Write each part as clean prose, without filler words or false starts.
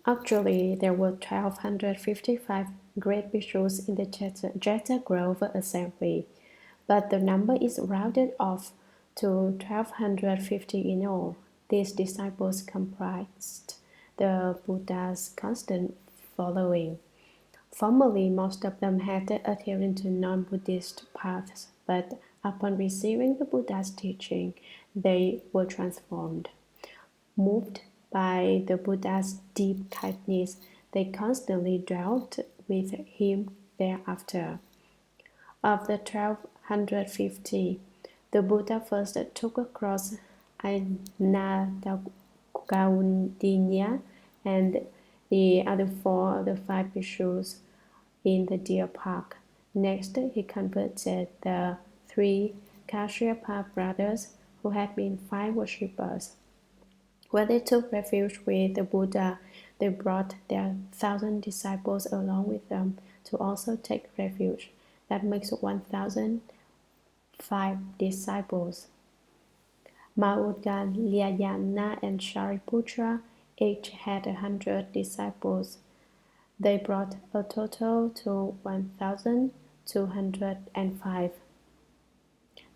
Actually, there were 1,255 great bhikshus in the Jeta Grove assembly, but the number is rounded off to 1,250 in all. These disciples comprised the Buddha's constant following. Formerly, most of them had adhered to non-Buddhist paths, but upon receiving the Buddha's teaching, they were transformed. Moved by the Buddha's deep kindness, they constantly dwelt with him thereafter. Of the 1,250, the Buddha first took across Anandagaundinya and the other four, the five bhikshus, in the deer park. Next, he converted the three Kashyapa brothers who had been fire worshippers. When they took refuge with the Buddha, they brought their 1,000 disciples along with them to also take refuge. That makes 1,005 disciples. Maudgalyayana and Shariputra each had 100 disciples. They brought a total to 1,205.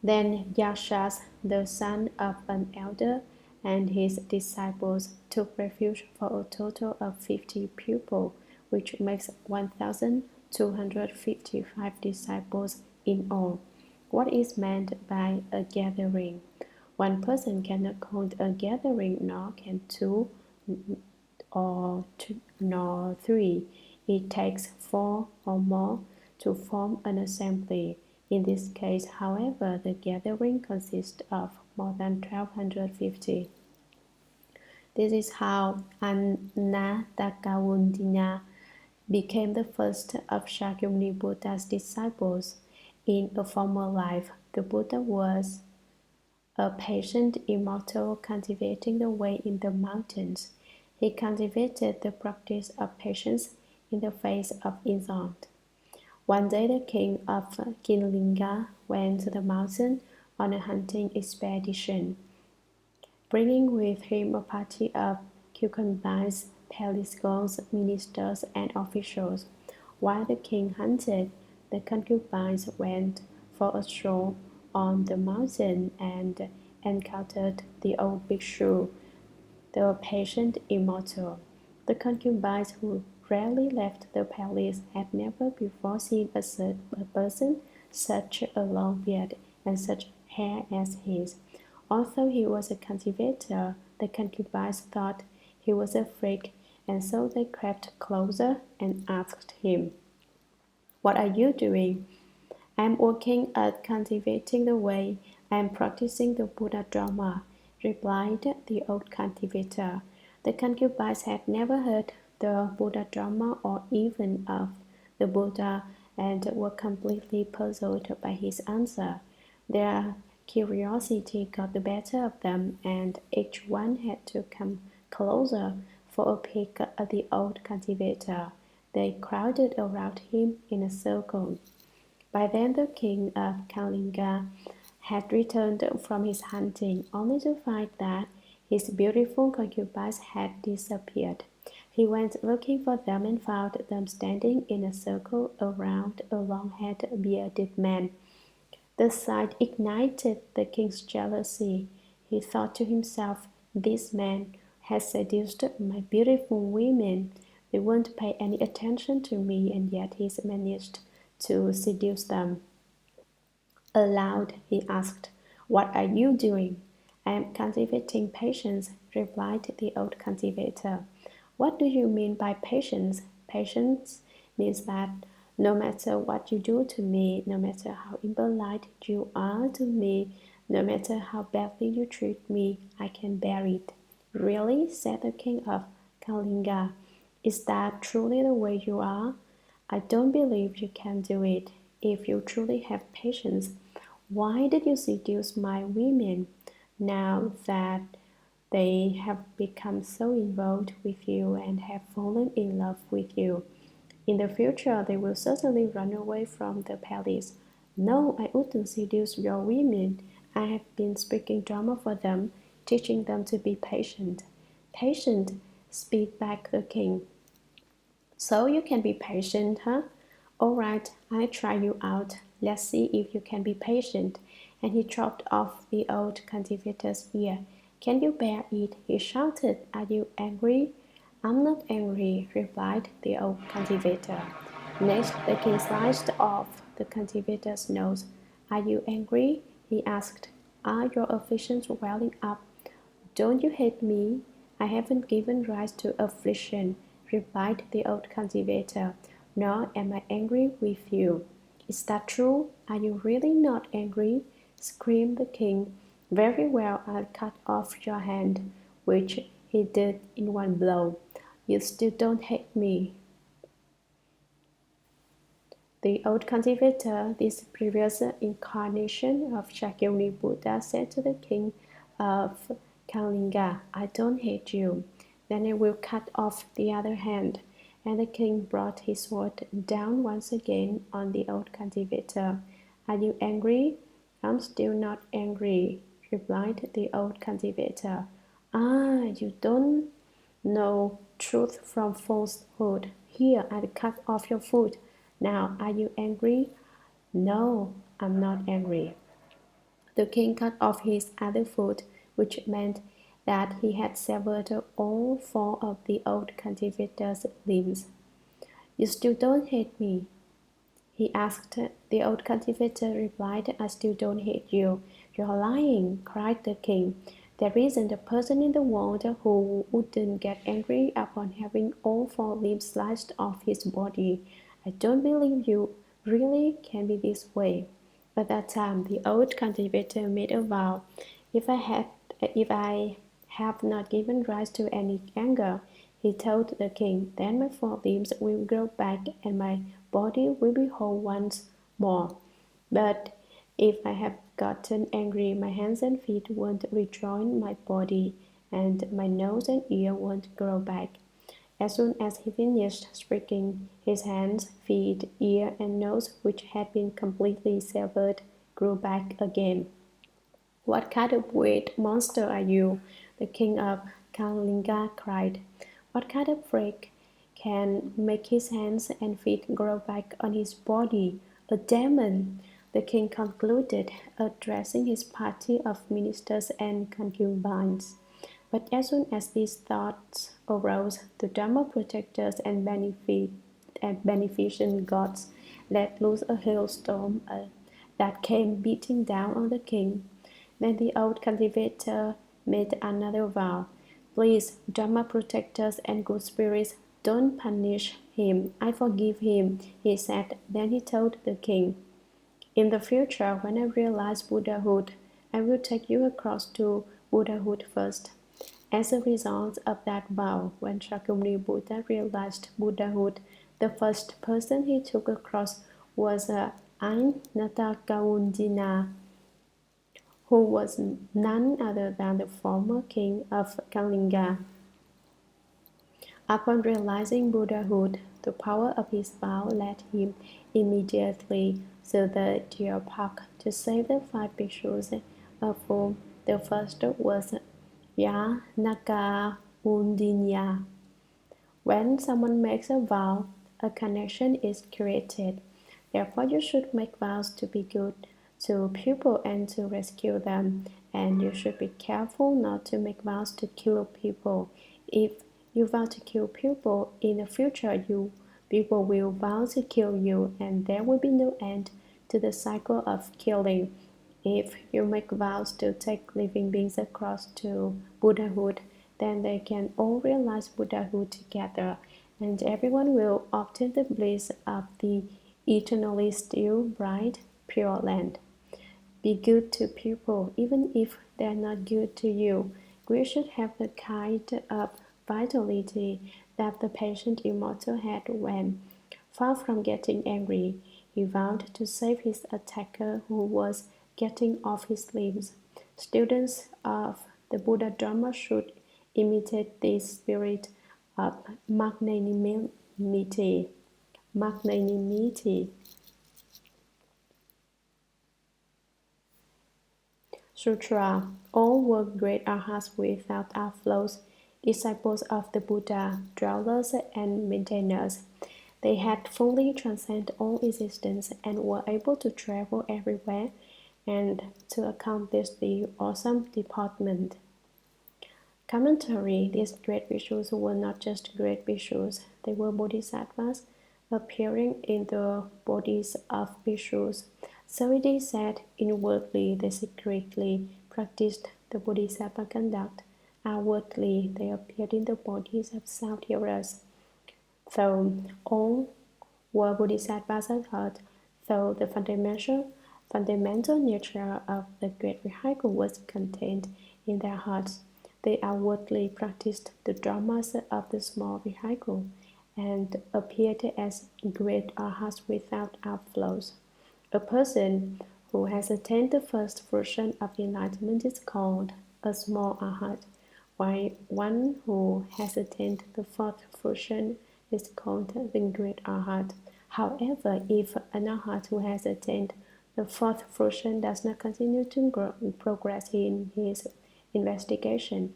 Then Yashas, the son of an elder, and his disciples took refuge for a total of 50 pupils, which makes 1,255 disciples in all. What is meant by a gathering? One person cannot count a gathering, nor can two nor three. It takes four or more to form an assembly. In this case, however, the gathering consists of more than 1,250. This is how Anandagaundinya became the first of Shakyamuni Buddha's disciples. In a former life, the Buddha was a patient immortal cultivating the way in the mountains. He cultivated the practice of patience in the face of insult. One day the king of Kinlinga went to the mountain on a hunting expedition, bringing with him a party of concubines, palace girls, ministers, and officials. While the king hunted, the concubines went for a stroll on the mountain and encountered the old bhikshu, the patient immortal. The concubines, who rarely left the palace, had never before seen a person such a long beard and such hair as his. Although he was a cultivator, the concubines thought he was a freak, and so they crept closer and asked him, "What are you doing?" "I am working at cultivating the way. I am practicing the Buddha Dharma," replied the old cultivator. The concubines had never heard the Buddha Dharma or even of the Buddha and were completely puzzled by his answer. Their curiosity got the better of them, and each one had to come closer for a peek at the old cultivator. They crowded around him in a circle. By then the king of Kalinga had returned from his hunting, only to find that his beautiful concubines had disappeared. He went looking for them and found them standing in a circle around a long-haired bearded man. The sight ignited the king's jealousy. He thought to himself, "This man has seduced my beautiful women. They won't pay any attention to me, and yet he's managed to seduce them." Aloud, he asked, "What are you doing?" "I am cultivating patience," replied the old cultivator. "What do you mean by patience?" "Patience means that no matter what you do to me, no matter how impolite you are to me, no matter how badly you treat me, I can bear it." "Really?" said the king of Kalinga. "Is that truly the way you are?" "I don't believe you can do it. If you truly have patience, why did you seduce my women? Now that they have become so involved with you and have fallen in love with you, in the future they will certainly run away from the palace." "No, I wouldn't seduce your women. I have been speaking Dharma for them, teaching them to be patient." "Patient? Speak back the king. So you can be patient, huh? All right, I'll try you out. Let's see if you can be patient. And he chopped off the old cultivator's ear. Can you bear it? He shouted. Are you angry? I'm not angry, replied the old cultivator. Next, the king sliced off the cultivator's nose. Are you angry? He asked. Are your afflictions welling up? Don't you hate me? I haven't given rise to affliction, replied the old cultivator, nor am I angry with you. Is that true? Are you really not angry? Screamed the king. Very well, I'll cut off your hand, which he did in one blow. You still don't hate me. The old cultivator, this previous incarnation of Shakyamuni Buddha, said to the king of Kalinga, I don't hate you. Then I will cut off the other hand. And the king brought his sword down once again on the old cultivator. Are you angry? I'm still not angry, replied the old cultivator. Ah, you don't know truth from falsehood. Here, I'll cut off your foot. Now, are you angry? No, I'm not angry. The king cut off his other foot, which meant that he had severed all four of the old cultivator's limbs. You still don't hate me? He asked. The old cultivator replied, I still don't hate you. You're lying, cried the king. There isn't a person in the world who wouldn't get angry upon having all four limbs sliced off his body. I don't believe you really can be this way. At that time, the old cultivator made a vow. If I have not given rise to any anger, he told the king, then my four limbs will grow back and my body will be whole once more. But if I have gotten angry, my hands and feet won't rejoin my body, and my nose and ear won't grow back. As soon as he finished speaking, his hands, feet, ear, and nose, which had been completely severed, grew back again. What kind of weird monster are you? The king of Kalinga cried. What kind of freak can make his hands and feet grow back on his body? A demon, the king concluded, addressing his party of ministers and concubines. But as soon as these thoughts arose, the Dharma protectors and beneficent gods let loose a hailstorm that came beating down on the king. Then the old cultivator made another vow. Please, Dharma protectors and good spirits, don't punish him. I forgive him, he said. Then he told the king, in the future, when I realize Buddhahood, I will take you across to Buddhahood first. As a result of that vow, when Shakyamuni Buddha realized Buddhahood, the first person he took across was Ain Natakaunjina, who was none other than the former king of Kalinga. Upon realizing Buddhahood, the power of his vow led him immediately to the deer park to save the five bhikshus, of whom the first was Yanaka Undinya. When someone makes a vow, a connection is created. Therefore, you should make vows to be good to people and to rescue them. And you should be careful not to make vows to kill people. If you vow to kill people, in the future people will vow to kill you, and there will be no end to the cycle of killing. If you make vows to take living beings across to Buddhahood, then they can all realize Buddhahood together, and everyone will obtain the bliss of the eternally still, bright, pure land. Be good to people, even if they're not good to you. We should have the kind of vitality that the patient immortal had when, far from getting angry, he vowed to save his attacker who was getting off his limbs. Students of the Buddha Dharma should imitate this spirit of magnanimity. Magnanimity. Sutra. All work great arhats without outflows. disciples of the Buddha, dwellers and maintainers. They had fully transcended all existence and were able to travel everywhere and to accomplish the awesome department. Commentary: these great bhikshus were not just great bhikshus, they were bodhisattvas appearing in the bodies of bhikshus. So it is said, inwardly they secretly practiced the bodhisattva conduct, outwardly they appeared in the bodies of sound-hearers. Though all were bodhisattvas at heart, though the fundamental nature of the great vehicle was contained in their hearts, they outwardly practiced the dharmas of the small vehicle and appeared as great arhats without outflows. A person who has attained the first fruition of enlightenment is called a small arhat, while one who has attained the fourth fruition is called the great arhat. However, if an arhat who has attained the fourth fruition does not continue to progress in his investigation,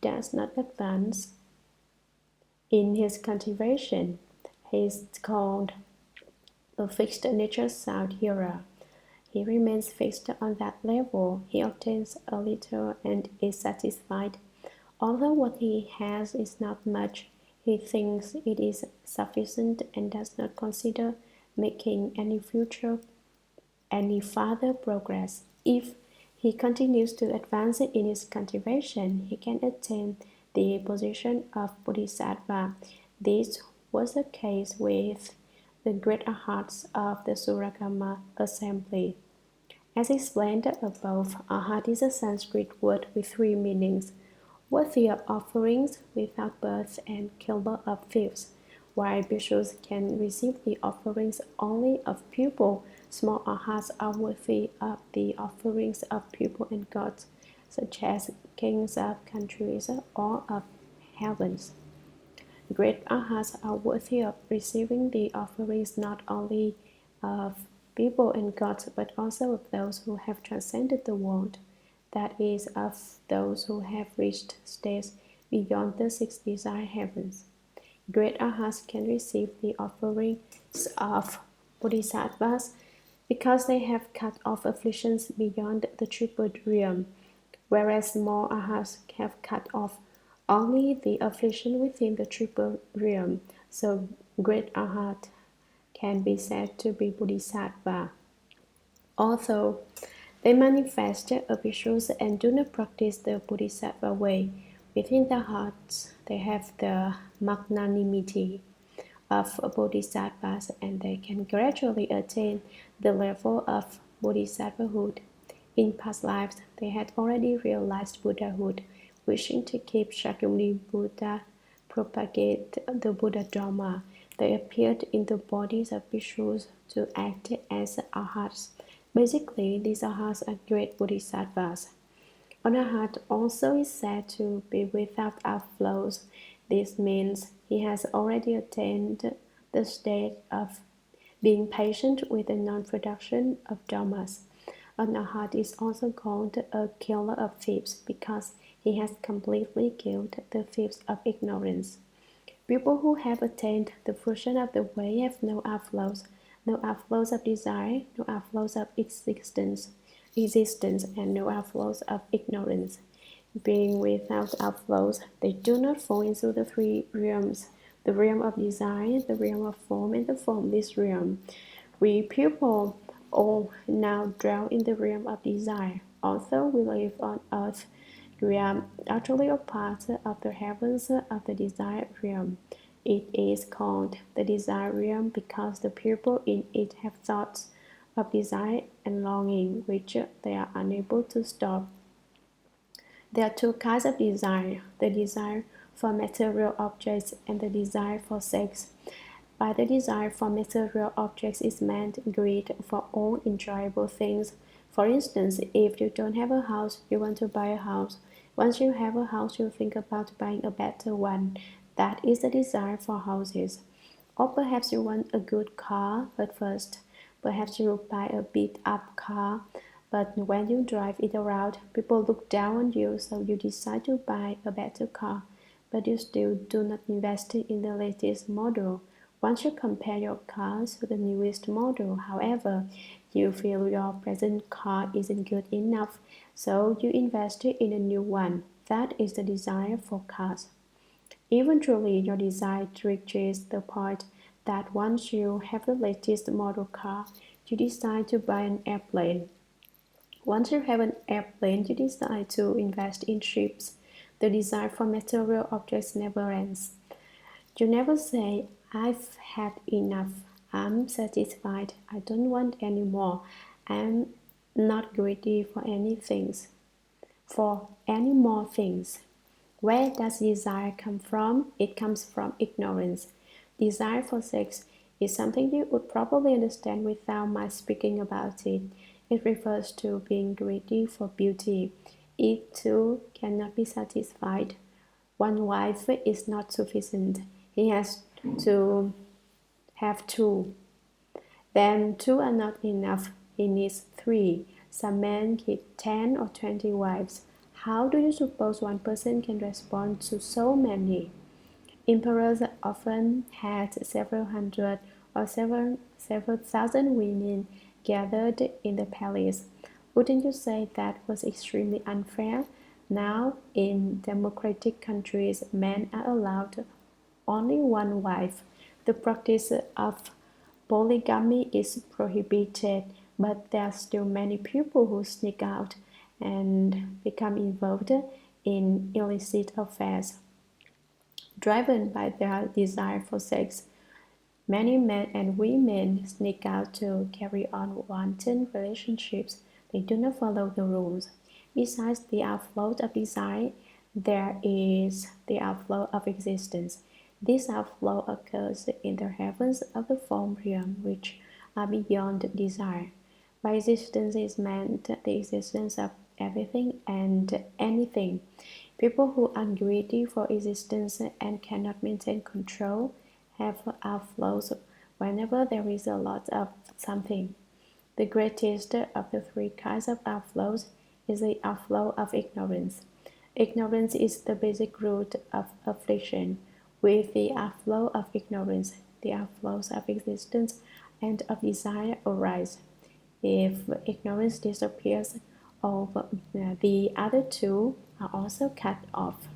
does not advance in his cultivation, he is called a fixed nature sound hearer. He remains fixed on that level. He obtains a little and is satisfied. Although what he has is not much, he thinks it is sufficient and does not consider making any further progress. If he continues to advance in his cultivation, he can attain the position of Bodhisattva. This was the case with the great arhats of the Shurangama assembly. As explained above, arhat is a Sanskrit word with three meanings: worthy of offerings, without birth, and killer of thieves. While bhikshus can receive the offerings only of people, small arhats are worthy of the offerings of people and gods, such as kings of countries or of heavens. Great arhats are worthy of receiving the offerings not only of people and gods, but also of those who have transcended the world, that is, of those who have reached states beyond the six desire heavens. Great arhats can receive the offerings of bodhisattvas because they have cut off afflictions beyond the triple realm, whereas small arhats have cut off only the affliction within the triple realm. So great arhat can be said to be bodhisattva. Although they manifest as bhikshus and do not practice the bodhisattva way, within their hearts they have the magnanimity of bodhisattvas, and they can gradually attain the level of bodhisattvahood. In past lives, they had already realized Buddhahood, wishing to keep Shakyamuni Buddha, propagate the Buddha Dharma. They appeared in the bodies of bhikshus to act as arhats. Basically, these arhats are great bodhisattvas. An arhat also is said to be without outflows. This means he has already attained the state of being patient with the non-production of dharmas. An arhat is also called a killer of thieves because he has completely killed the thieves of ignorance. People who have attained the fruition of the way have no outflows of desire, no outflows of existence, and no outflows of ignorance. Being without outflows, they do not fall into the three realms: the realm of desire, the realm of form, and the formless realm. We people all now dwell in the realm of desire. Although we live on earth, we are utterly a part of the heavens of the desire realm. It is called the desire realm because the people in it have thoughts of desire and longing which they are unable to stop. There are two kinds of desire: the desire for material objects and the desire for sex. By the desire for material objects is meant greed for all enjoyable things. For instance, if you don't have a house, you want to buy a house. Once you have a house, you think about buying a better one. That is the desire for houses. Or perhaps you want a good car at first. Perhaps you buy a beat-up car, but when you drive it around, people look down on you, so you decide to buy a better car. but you still do not invest in the latest model. Once you compare your car to the newest model, however, you feel your present car isn't good enough, so you invest in a new one. That is the desire for cars. Eventually, your desire reaches the point that once you have the latest model car, you decide to buy an airplane. Once you have an airplane, you decide to invest in ships. The desire for material objects never ends. You never say, I've had enough, I'm satisfied, I don't want any more, I'm not greedy for any more things. Where does desire come from? It comes from ignorance. Desire for sex is something you would probably understand without my speaking about it. It refers to being greedy for beauty. It too cannot be satisfied. One wife is not sufficient. He has to have two. Then two are not enough. He needs three. Some men keep 10 or 20 wives. How do you suppose one person can respond to so many? Emperors often had several hundred or several thousand women gathered in the palace. Wouldn't you say that was extremely unfair? Now, in democratic countries, men are allowed only one wife. The practice of polygamy is prohibited, but there are still many people who sneak out and become involved in illicit affairs. Driven by their desire for sex, many men and women sneak out to carry on wanton relationships. They do not follow the rules. Besides the outflow of desire, there is the outflow of existence. This outflow occurs in the heavens of the form realm, which are beyond desire. By existence is meant the existence of everything and anything. People who are greedy for existence and cannot maintain control have outflows whenever there is a lot of something. The greatest of the three kinds of outflows is the outflow of ignorance. Ignorance is the basic root of affliction. With the outflow of ignorance, the outflows of existence and of desire arise. If ignorance disappears, all the other two are also cut off.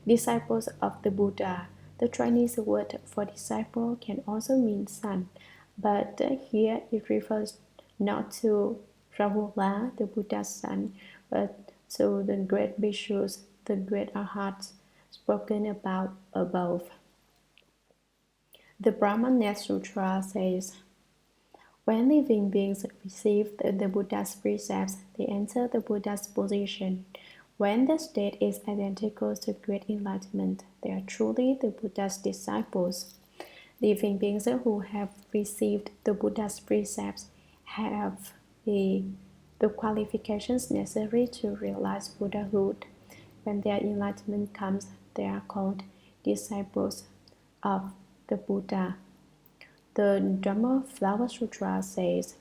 Disciples of the Buddha. The Chinese word for disciple can also mean son, but here it refers not to Rahula, the Buddha's son, but to the great bhikshus, the great arhats spoken about above. The Dharma Sutra says, when living beings receive the Buddha's precepts, they enter the Buddha's position. When the state is identical to great enlightenment, they are truly the Buddha's disciples. Living beings who have received the Buddha's precepts have the qualifications necessary to realize Buddhahood. When their enlightenment comes, they are called disciples of the Buddha. The Dharma Flower Sutra says,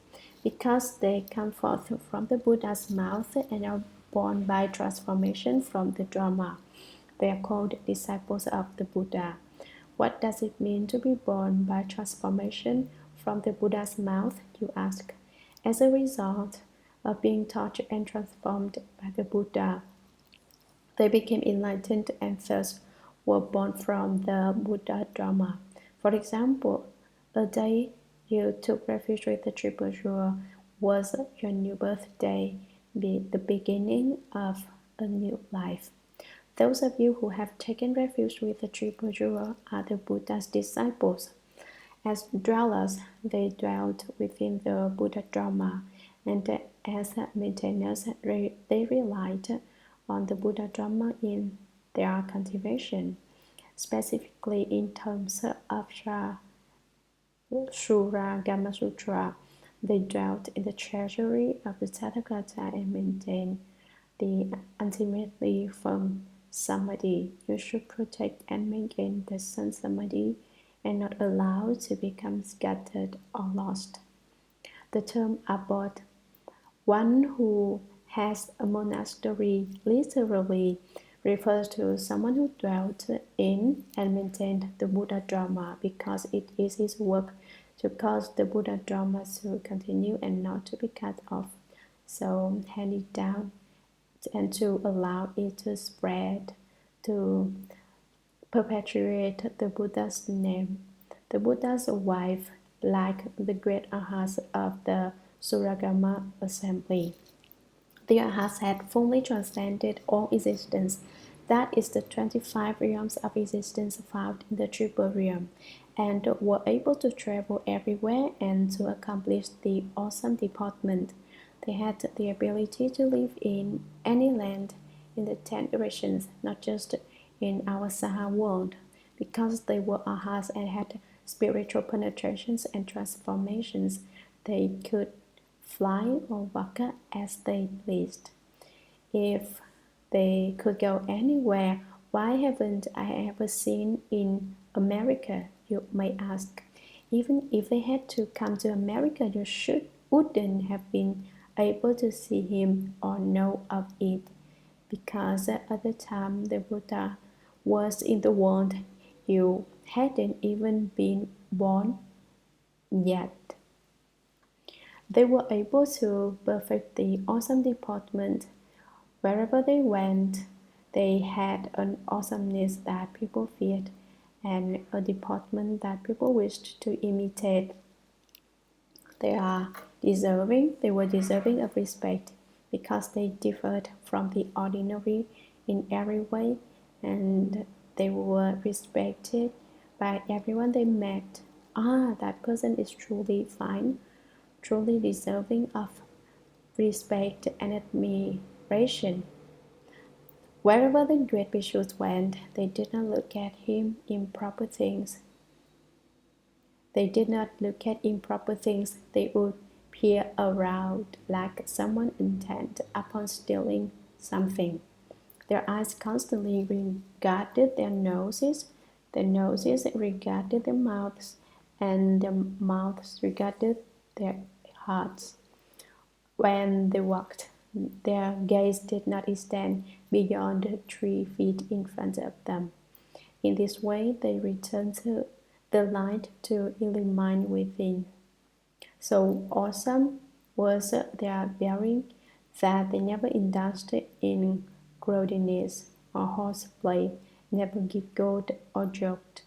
because they come forth from the Buddha's mouth and are born by transformation from the Dharma, they are called disciples of the Buddha. What does it mean to be born by transformation from the Buddha's mouth, you ask? As a result of being taught and transformed by the Buddha, they became enlightened and thus were born from the Buddha Dharma. For example, a day you took refuge with the Triple Jewel was your new birthday, the beginning of a new life. Those of you who have taken refuge with the Triple Jewel are the Buddha's disciples. As dwellers, they dwelt within the Buddha Dharma, and as maintainers, they relied on the Buddha Dharma in their cultivation. Specifically, in terms of Shurangama Sutra, they dwelt in the treasury of the Tathagata and maintained the ultimately firm samadhi. You should protect and maintain the sun samadhi and not allow it to become scattered or lost. The term abbot, one who has a monastery, literally refers to someone who dwelt in and maintained the Buddha Dharma because it is his work to cause the Buddha Dharma to continue and not to be cut off, so hand it down and to allow it to spread, to perpetuate the Buddha's name. The Buddha's wife, like the great arhats of the Shurangama assembly. The arhats had fully transcended all existence. That is the 25 realms of existence found in the triple realm, and were able to travel everywhere and to accomplish the awesome deportment. They had the ability to live in any land in the 10 directions, not just in our Saha world, because they were arhats and had spiritual penetrations and transformations. They could fly or walk as they pleased. If they could go anywhere, why haven't I ever seen in America, you may ask. Even if they had to come to America, you wouldn't have been able to see him or know of it, because at the time the Buddha was in the world, you hadn't even been born yet. They were able to perfect the awesome deportment. Wherever they went, they had an awesomeness that people feared and a deportment that people wished to imitate. They were deserving of respect because they differed from the ordinary in every way, and they were respected by everyone they met. That person is truly fine, truly deserving of respect and admiration. Wherever the great bhikshus went, they did not look at him improper things. They did not look at improper things. They would peer around like someone intent upon stealing something. Their eyes constantly regarded their noses regarded their mouths, and their mouths regarded their hearts. When they walked, their gaze did not extend beyond 3 feet in front of them. In this way, they returned to the light to illumine within. So awesome was their bearing that they never indulged in grossness or horseplay, never giggled or joked.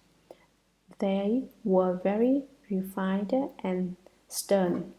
They were very refined and stern.